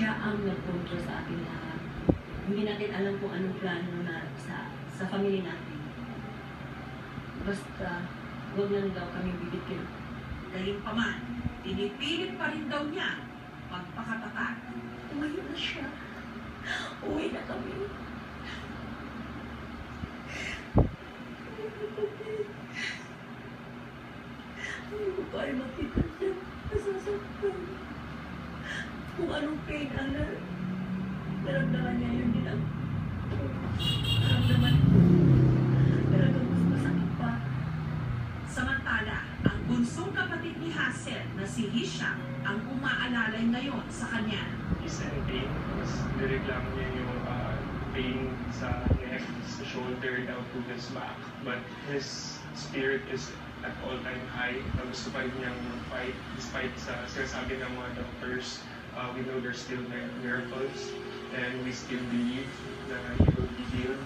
Siya ang nag-control sa ating lahat. Hindi natin alam kung anong plano na sa family natin. Basta, huwag lang daw kami bibigyan. Gayunpaman, pinipilit pa rin daw niya magpakatatag. Umayo na siya. Uwi na kami. Hindi ko kaya makita siya. Nasasaktan. Kung anong pain ang naramdaman niya, yun din ang naramdaman ko. Talagang mas masakit pa. Samantala, ang bunsong kapatid ni Hazel na si Hisha ang umaalalay ngayon sa kanya. He's in pain. Mas nireklamo niya yung pain sa neck, sa shoulder, down to his back. But his spirit is at all-time high. Gusto pa rin niyang fight despite sa sinasabi ng mga doctors. We know there's still miracles and we still believe na he will be healed.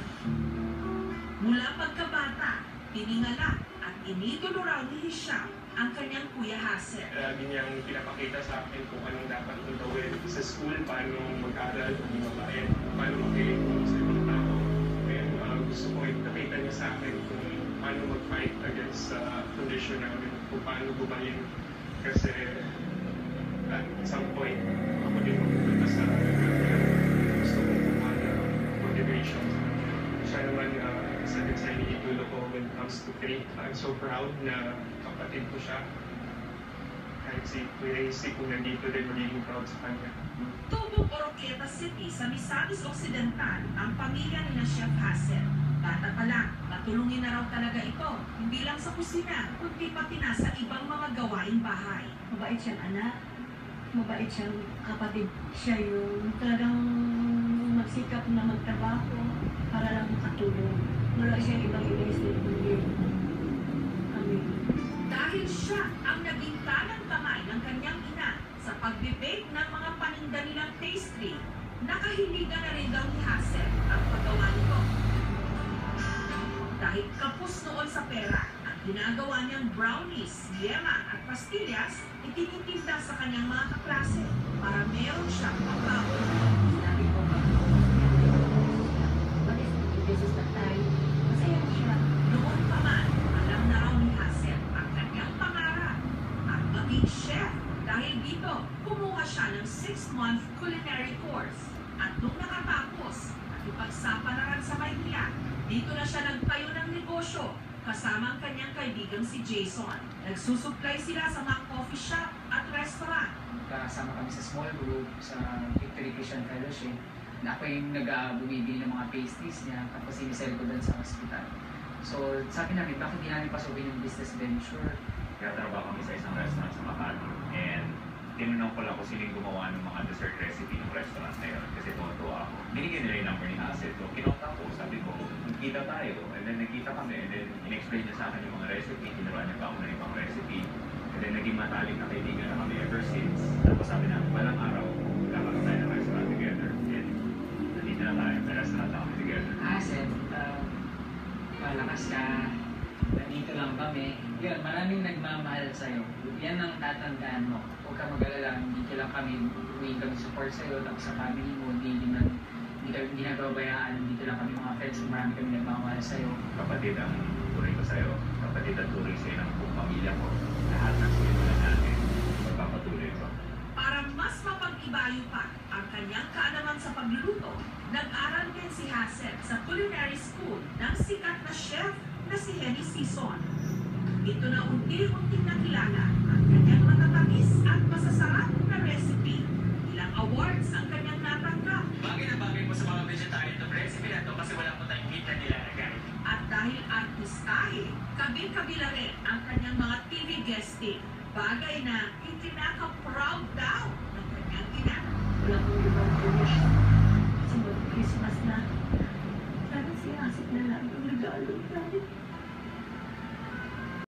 Mula pagkabata, tiningala at inidolo raw ni Hisha ang kanyang kuya Hazel. Lagi niyang pinapakita sa akin kung anong dapat kong gawin sa school, paano mag-aral, maging mabayan, paano makikita sa ibang tao. And gusto ko ipakita niya sa akin kung paano mag-fight against sa condition namin, kung paano gumaling. Kasi at some point, ako din magpunta sa gusto kong kumuha ng motivation. Siya naman, isa din sa iniitulo ko when it comes to faith. I'm so proud na kapatid ko siya. Kahit si Kuya Isi, kung nandito din, magiging proud sa kanya. Tubong Oroquieta City sa Misamis Occidental ang pamilya ni na Chef Hazel. Bata pa lang, matulungin na raw talaga ito. Hindi lang sa kusina, kundi pati na sa ibang mga gawaing bahay. Mabait siyang anak. Mabait siyang kapatid. Siya yung talagang magsikap na magtrabaho para lang makatulong. Wala siyang ibang inisip kundi kami. Dahil siya ang naging kanang kamay ng kanyang ina sa pag-bake ng mga paninda nilang pastry, nakahiligan na rin daw ni Hazel ang paggawa nito. Dahil kapos noon sa pera, ang ginagawa niyang brownies, yema at pastillas, itinitinda sa kanyang mga kaklase para meron siyang pagbaon. Sinabi ko, what is this is the time? Masaya siya. Noon pa man, alam na raw ni Hazel ang kanyang pangarap at maging chef. Dahil dito, kumuha siya ng 6-month culinary course. At nung nakatapos, nakipagsapa na rin sa Maynila. Dito na siya nagtayo ng negosyo kasama ang kanyang kaibigang si Jason. Nagsusupply sila sa mga coffee shop at restaurant. Kasama kami sa small group sa Victory Christian Fellowship na ako yung bumibili ng mga pastries niya tapos sinisell ko doon sa hospital. So sabi namin, bakit di namin pasukin yung business venture? Kaya trabaho kami sa isang restaurant sa Makati and tinanong ko lang kung sino yung gumawa ng mga dessert recipe ng restaurant na yun kasi tuwa ako. Binigyan nila yung number ni Hazel. So kinontak ko, sabi ko, nagkita tayo. And then nagkita kami and then in-explain niya sa akin yung mga recipe. Tinuruan niya pa ako ng ibang recipe. And then naging matalik na kaibigan na kami ever since. Tapos sabi na, walang araw, kakaroon tayo ng restaurant together. And nandito na tayo, may restaurant na kami together. Hazel, malakas ka. Nandito lang kami. Yun, maraming nagmamahal sa'yo. Yan ang tatandaan mo. Huwag ka mag-alala, dito lang kami, huwing kami support sa'yo, tapos sa family mo, hindi nababayaan, dito lang kami mga friends, marami kami nagmamahal sa'yo. Kapatid ang tuloy ko sa'yo. Kapatid ang tuloy sa'yo ng buong pamilya ko. Lahat ng sinimulan natin, magpapatuloy ko. Para mas mapag-ibayo pa ang kanyang kaalaman sa pagluluto, nag-aral din si Hazel sa culinary school ng sikat na chef na si Henny Sison. Ito na unti-unting nakilala ang kanyang matatamis at masasarap na recipe. Ilang awards ang kanyang natanggap. Bagay na bagay po sa mga vegetarian ng recipe na ito kasi wala po tayong meat na nilalagay. At dahil artistahe, kabi-kabila rin ang kanyang mga TV guesting. Bagay na itinaka-proud daw